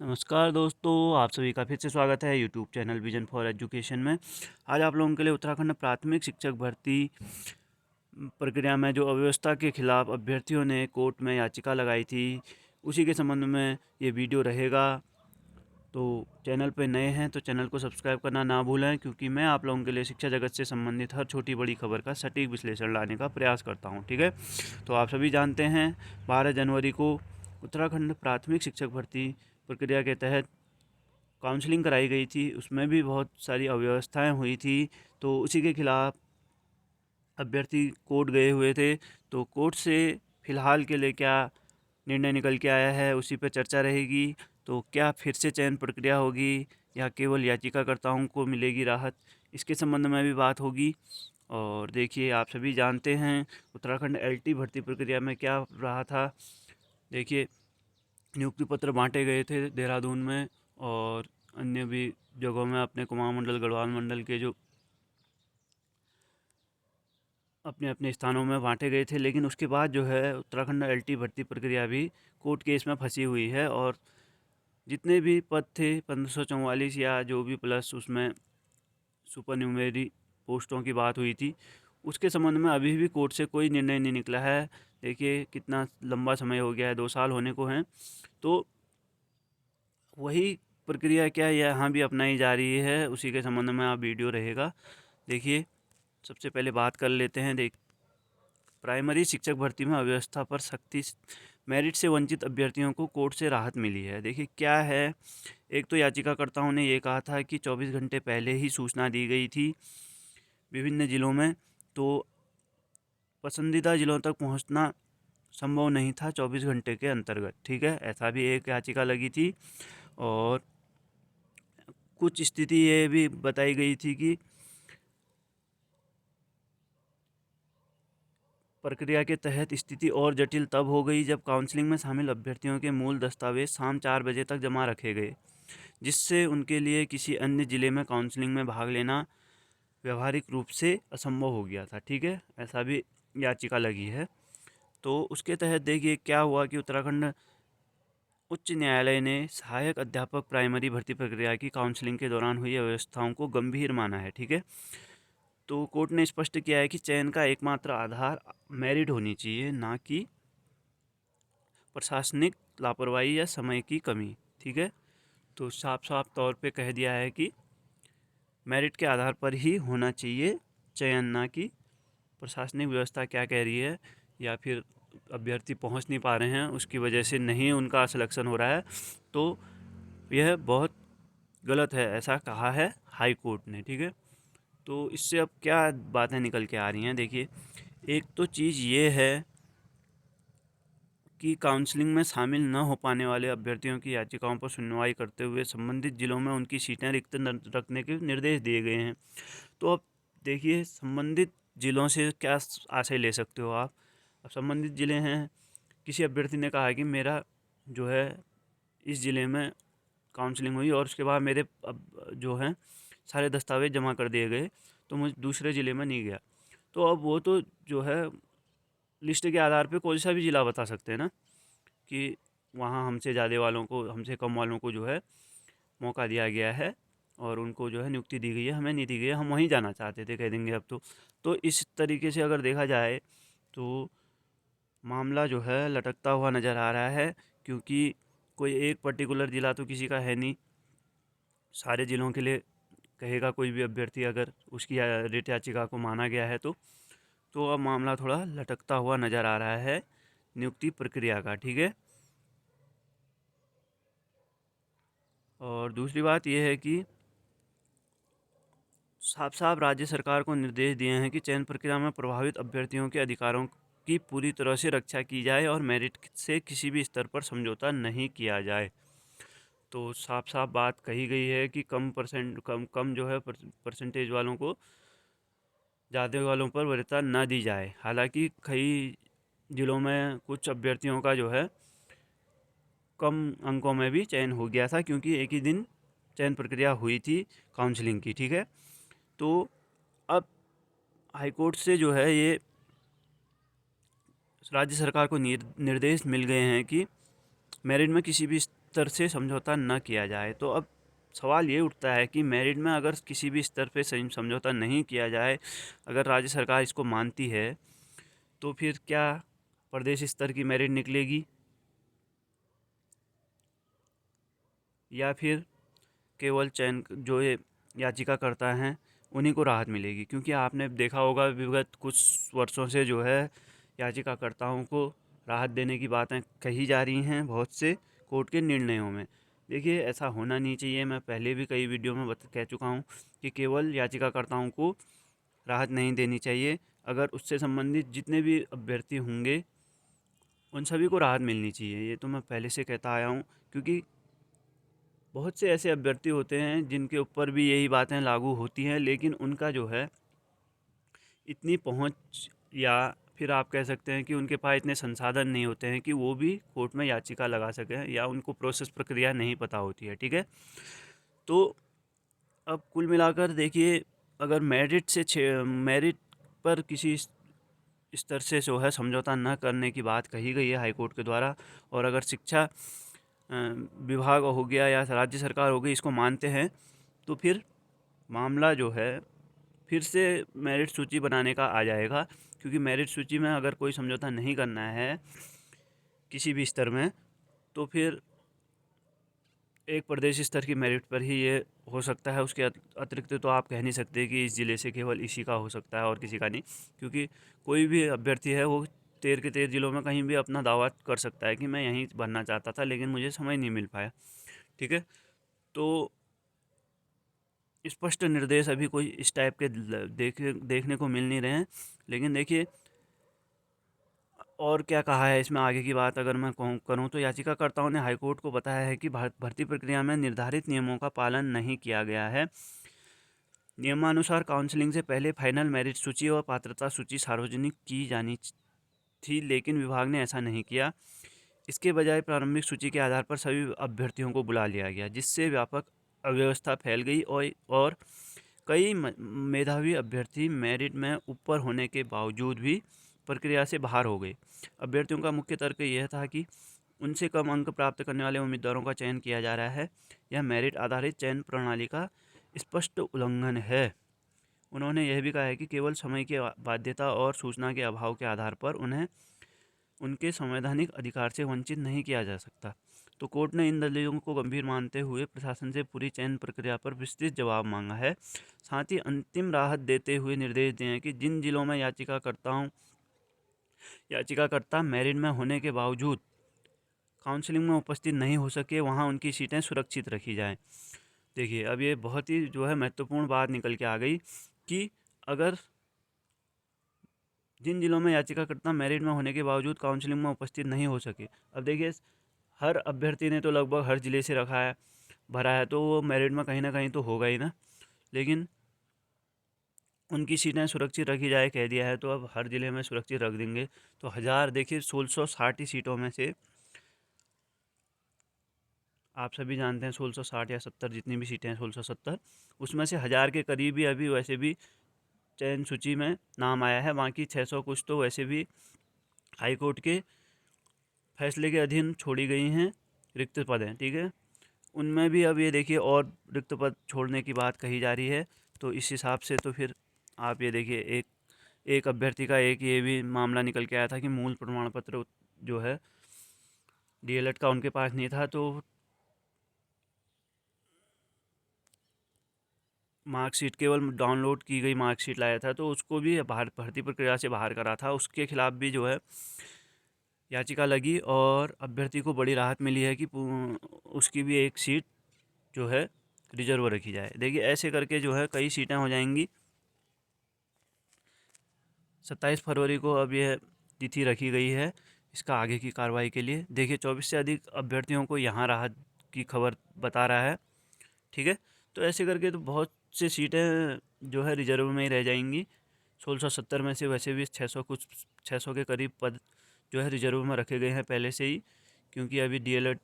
नमस्कार दोस्तों, आप सभी का फिर से स्वागत है YouTube channel vision for education में। आज आप लोगों के लिए उत्तराखंड प्राथमिक शिक्षक भर्ती प्रक्रिया में जो अव्यवस्था के खिलाफ अभ्यर्थियों ने कोर्ट में याचिका लगाई थी, उसी के संबंध में ये वीडियो रहेगा। तो चैनल पे नए हैं तो चैनल को सब्सक्राइब करना ना भूलें, क्योंकि मैं आप लोगों के लिए शिक्षा जगत से संबंधित हर छोटी बड़ी खबर का सटीक विश्लेषण लाने का प्रयास करता हूँ। ठीक है, तो आप सभी जानते हैं 12 जनवरी को उत्तराखंड प्राथमिक शिक्षक भर्ती प्रक्रिया के तहत काउंसलिंग कराई गई थी। उसमें भी बहुत सारी अव्यवस्थाएं हुई थी, तो उसी के खिलाफ अभ्यर्थी कोर्ट गए हुए थे। तो कोर्ट से फ़िलहाल के लिए क्या निर्णय निकल के आया है, उसी पर चर्चा रहेगी। तो क्या फिर से चयन प्रक्रिया होगी या केवल याचिकाकर्ताओं को मिलेगी राहत, इसके संबंध में भी बात होगी। और देखिए, आप सभी जानते हैं उत्तराखंड एलटी भर्ती प्रक्रिया में क्या रहा था। देखिए, नियुक्ति पत्र बांटे गए थे देहरादून में और अन्य भी जगहों में, अपने कुमाऊं मंडल, गढ़वाल मंडल के जो अपने अपने स्थानों में बांटे गए थे। लेकिन उसके बाद जो है उत्तराखंड एलटी भर्ती प्रक्रिया भी कोर्ट केस में फंसी हुई है, और जितने भी पद थे 1544 या जो भी प्लस उसमें सुपर न्यूमेरी पोस्टों की बात हुई थी, उसके संबंध में अभी भी कोर्ट से कोई निर्णय नहीं निकला है। देखिए, कितना लंबा समय हो गया है, 2 साल होने को हैं। तो वही प्रक्रिया क्या यहाँ भी अपनाई जा रही है, उसी के संबंध में आप वीडियो रहेगा। देखिए, सबसे पहले बात कर लेते हैं। प्राइमरी शिक्षक भर्ती में अव्यवस्था पर सख्ती, मेरिट से वंचित अभ्यर्थियों को कोर्ट से राहत मिली है। देखिए क्या है, एक तो याचिकाकर्ताओं ने ये कहा था कि 24 घंटे पहले ही सूचना दी गई थी विभिन्न ज़िलों में, तो पसंदीदा ज़िलों तक पहुंचना संभव नहीं था 24 घंटे के अंतर्गत। ठीक है, ऐसा भी एक याचिका लगी थी। और कुछ स्थिति ये भी बताई गई थी कि प्रक्रिया के तहत स्थिति और जटिल तब हो गई जब काउंसलिंग में शामिल अभ्यर्थियों के मूल दस्तावेज शाम 4 बजे तक जमा रखे गए, जिससे उनके लिए किसी अन्य ज़िले में काउंसलिंग में भाग लेना व्यवहारिक रूप से असंभव हो गया था। ठीक है, ऐसा भी याचिका लगी है। तो उसके तहत देखिए क्या हुआ कि उत्तराखंड उच्च न्यायालय ने सहायक अध्यापक प्राइमरी भर्ती प्रक्रिया की काउंसलिंग के दौरान हुई अव्यवस्थाओं को गंभीर माना है। ठीक है, तो कोर्ट ने स्पष्ट किया है कि चयन का एकमात्र आधार मेरिट होनी चाहिए, ना कि प्रशासनिक लापरवाही या समय की कमी। ठीक है, तो साफ साफ तौर पे कह दिया है कि मेरिट के आधार पर ही होना चाहिए चयन, ना कि प्रशासनिक व्यवस्था क्या कह रही है या फिर अभ्यर्थी पहुंच नहीं पा रहे हैं उसकी वजह से नहीं उनका सिलेक्शन हो रहा है। तो यह बहुत गलत है, ऐसा कहा है हाई कोर्ट ने। ठीक है, तो इससे अब क्या बातें निकल के आ रही हैं। देखिए, एक तो चीज़ ये है कि काउंसलिंग में शामिल न हो पाने वाले अभ्यर्थियों की याचिकाओं पर सुनवाई करते हुए संबंधित जिलों में उनकी सीटें रिक्त रखने के निर्देश दिए गए हैं। तो अब देखिए, संबंधित जिलों से क्या आशय ले सकते हो आप। अब संबंधित ज़िले हैं, किसी अभ्यर्थी ने कहा कि मेरा जो है इस ज़िले में काउंसलिंग हुई और उसके बाद मेरे अब जो हैं सारे दस्तावेज जमा कर दिए गए, तो मुझे दूसरे ज़िले में नहीं गया। तो अब वो तो जो है लिस्ट के आधार पे कोई सा भी ज़िला बता सकते हैं ना, कि वहाँ हमसे ज़्यादा वालों को, हमसे कम वालों को जो है मौका दिया गया है और उनको जो है नियुक्ति दी गई है, हमें नहीं दी गई है, हम वहीं जाना चाहते थे, कह देंगे अब तो इस तरीके से अगर देखा जाए तो मामला जो है लटकता हुआ नज़र आ रहा है, क्योंकि कोई एक पर्टिकुलर ज़िला तो किसी का है नहीं, सारे ज़िलों के लिए कहेगा कोई भी अभ्यर्थी अगर उसकी रिट याचिका को माना गया है तो अब मामला थोड़ा लटकता हुआ नज़र आ रहा है नियुक्ति प्रक्रिया का। ठीक है, और दूसरी बात यह है कि साफ साफ राज्य सरकार को निर्देश दिए हैं कि चयन प्रक्रिया में प्रभावित अभ्यर्थियों के अधिकारों की पूरी तरह से रक्षा की जाए और मेरिट से किसी भी स्तर पर समझौता नहीं किया जाए। तो साफ साफ बात कही गई है कि कम कम जो है परसेंटेज वालों को ज़्यादा वालों पर वरीयता न दी जाए। हालांकि कई ज़िलों में कुछ अभ्यर्थियों का जो है कम अंकों में भी चयन हो गया था, क्योंकि एक ही दिन चयन प्रक्रिया हुई थी काउंसलिंग की। ठीक है, तो अब हाईकोर्ट से जो है ये राज्य सरकार को निर्देश मिल गए हैं कि मेरिट में किसी भी स्तर से समझौता न किया जाए। तो अब सवाल ये उठता है कि मेरिट में अगर किसी भी स्तर पे समझौता नहीं किया जाए, अगर राज्य सरकार इसको मानती है, तो फिर क्या प्रदेश स्तर की मेरिट निकलेगी, या फिर केवल चयन जो ये याचिकाकर्ता हैं उन्हीं को राहत मिलेगी? क्योंकि आपने देखा होगा विगत कुछ वर्षों से जो है याचिकाकर्ताओं को राहत देने की बातें कही जा रही हैं बहुत से कोर्ट के निर्णयों में। देखिए, ऐसा होना नहीं चाहिए। मैं पहले भी कई वीडियो में कह चुका हूँ कि केवल याचिकाकर्ताओं को राहत नहीं देनी चाहिए, अगर उससे संबंधित जितने भी अभ्यर्थी होंगे उन सभी को राहत मिलनी चाहिए। ये तो मैं पहले से कहता आया हूँ, क्योंकि बहुत से ऐसे अभ्यर्थी होते हैं जिनके ऊपर भी यही बातें लागू होती हैं, लेकिन उनका जो है इतनी पहुंच, या फिर आप कह सकते हैं कि उनके पास इतने संसाधन नहीं होते हैं कि वो भी कोर्ट में याचिका लगा सकें, या उनको प्रोसेस प्रक्रिया नहीं पता होती है। ठीक है, तो अब कुल मिलाकर देखिए, अगर मेरिट पर किसी स्तर से जो है समझौता न करने की बात कही गई है हाईकोर्ट के द्वारा, और अगर शिक्षा विभाग हो गया या राज्य सरकार हो गई इसको मानते हैं, तो फिर मामला जो है फिर से मेरिट सूची बनाने का आ जाएगा। क्योंकि मेरिट सूची में अगर कोई समझौता नहीं करना है किसी भी स्तर में, तो फिर एक प्रदेश स्तर की मेरिट पर ही ये हो सकता है। उसके अतिरिक्त तो आप कह नहीं सकते कि इस ज़िले से केवल इसी का हो सकता है और किसी का नहीं, क्योंकि कोई भी अभ्यर्थी है वो 13 के 13 ज़िलों में कहीं भी अपना दावा कर सकता है कि मैं यहीं भरना चाहता था लेकिन मुझे समय नहीं मिल पाया। ठीक है, तो स्पष्ट निर्देश अभी कोई इस टाइप के देखने को मिल नहीं रहे हैं। लेकिन देखिए, और क्या कहा है इसमें आगे की बात अगर मैं करूँ तो याचिकाकर्ताओं ने हाईकोर्ट को बताया है कि भर्ती प्रक्रिया में निर्धारित नियमों का पालन नहीं किया गया है। नियमानुसार काउंसलिंग से पहले फाइनल मेरिट सूची और पात्रता सूची सार्वजनिक की जानी थी, लेकिन विभाग ने ऐसा नहीं किया। इसके बजाय प्रारंभिक सूची के आधार पर सभी अभ्यर्थियों को बुला लिया गया, जिससे व्यापक अव्यवस्था फैल गई और कई मेधावी अभ्यर्थी मेरिट में ऊपर होने के बावजूद भी प्रक्रिया से बाहर हो गए। अभ्यर्थियों का मुख्य तर्क यह था कि उनसे कम अंक प्राप्त करने वाले उम्मीदवारों का चयन किया जा रहा है। यह मेरिट आधारित चयन प्रणाली का स्पष्ट उल्लंघन है। उन्होंने यह भी कहा है कि केवल समय की बाध्यता और सूचना के अभाव के आधार पर उन्हें उनके संवैधानिक अधिकार से वंचित नहीं किया जा सकता। तो कोर्ट ने इन दलीलों को गंभीर मानते हुए प्रशासन से पूरी चयन प्रक्रिया पर विस्तृत जवाब मांगा है। साथ ही अंतिम राहत देते हुए निर्देश दिए हैं कि जिन जिलों में याचिकाकर्ता मेरिट में होने के बावजूद काउंसलिंग में उपस्थित नहीं हो सके, वहां उनकी सीटें सुरक्षित रखी जाएं। देखिए, अब ये बहुत ही जो है महत्वपूर्ण बात निकल के आ गई कि अगर जिन जिलों में याचिकाकर्ता मेरिट में होने के बावजूद काउंसलिंग में उपस्थित नहीं हो सके, अब देखिए, हर अभ्यर्थी ने तो लगभग हर ज़िले से रखा है, भरा है, तो वो मेरिट में कहीं ना कहीं तो होगा ही ना। लेकिन उनकी सीटें सुरक्षित रखी जाए कह दिया है, तो अब हर ज़िले में सुरक्षित रख देंगे। तो हज़ार, देखिए 1660 ही सीटों में से आप सभी जानते हैं 1660 या 70, जितनी भी सीटें हैं 1670, उसमें से 1000 के करीब ही अभी वैसे भी चयन सूची में नाम आया है। बाकी 600 कुछ तो वैसे भी हाई कोर्ट के फैसले के अधीन छोड़ी गई हैं, रिक्त पद हैं। ठीक है, उनमें भी अब ये देखिए और रिक्त पद छोड़ने की बात कही जा रही है। तो इस हिसाब से तो फिर आप ये देखिए, एक एक अभ्यर्थी का एक ये भी मामला निकल के आया था कि मूल प्रमाण पत्र जो है डीएलएड का उनके पास नहीं था, तो मार्कशीट केवल डाउनलोड की गई मार्कशीट लाया था, तो उसको भी बाहर भर्ती प्रक्रिया से बाहर करा था। उसके खिलाफ भी जो है याचिका लगी और अभ्यर्थी को बड़ी राहत मिली है कि उसकी भी एक सीट जो है रिजर्व रखी जाए। देखिए, ऐसे करके जो है कई सीटें हो जाएंगी। 27 फरवरी को अब यह तिथि रखी गई है इसका आगे की कार्रवाई के लिए। देखिए, 24 से अधिक अभ्यर्थियों को यहाँ राहत की खबर बता रहा है। ठीक है, तो ऐसे करके तो बहुत सी सीटें जो है रिजर्व में ही रह जाएंगी। 1670 में से वैसे भी 600 के करीब पद जो है रिजर्व में रखे गए हैं पहले से ही, क्योंकि अभी डीएलएड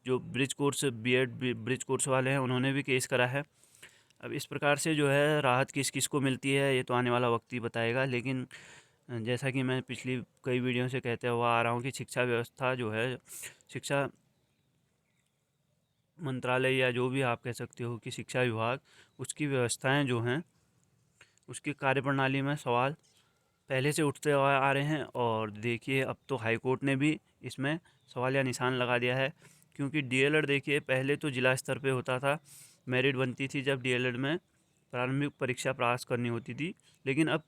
जो bridge course BEd bridge course वाले हैं उन्होंने भी केस करा है। अब इस प्रकार से जो है राहत किस किस को मिलती है ये तो आने वाला वक्त ही बताएगा। लेकिन जैसा कि मैं पिछली कई वीडियो से कहते हुआ आ रहा हूँ कि शिक्षा व्यवस्था जो है, शिक्षा मंत्रालय या जो भी आप कह सकते हो कि शिक्षा विभाग, उसकी व्यवस्थाएं जो हैं, उसकी कार्यप्रणाली में सवाल पहले से उठते आ रहे हैं। और देखिए अब तो हाई कोर्ट ने भी इसमें सवाल या निशान लगा दिया है, क्योंकि डीएलएड देखिए पहले तो जिला स्तर पे होता था, मेरिट बनती थी जब डीएलएड में प्रारंभिक परीक्षा पास करनी होती थी, लेकिन अब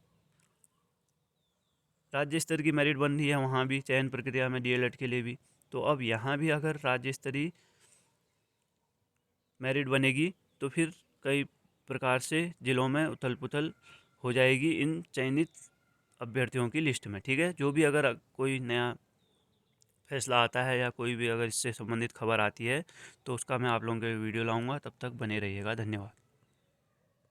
राज्य स्तर की मेरिट बन रही है वहाँ भी चयन प्रक्रिया में डीएलएड के लिए भी। तो अब यहाँ भी अगर राज्य स्तरीय मेरिट बनेगी तो फिर कई प्रकार से ज़िलों में उथल पुथल हो जाएगी इन चयनित अभ्यर्थियों की लिस्ट में। ठीक है, जो भी अगर कोई नया फैसला आता है या कोई भी अगर इससे संबंधित खबर आती है तो उसका मैं आप लोगों के वीडियो लाऊंगा। तब तक बने रहिएगा। धन्यवाद।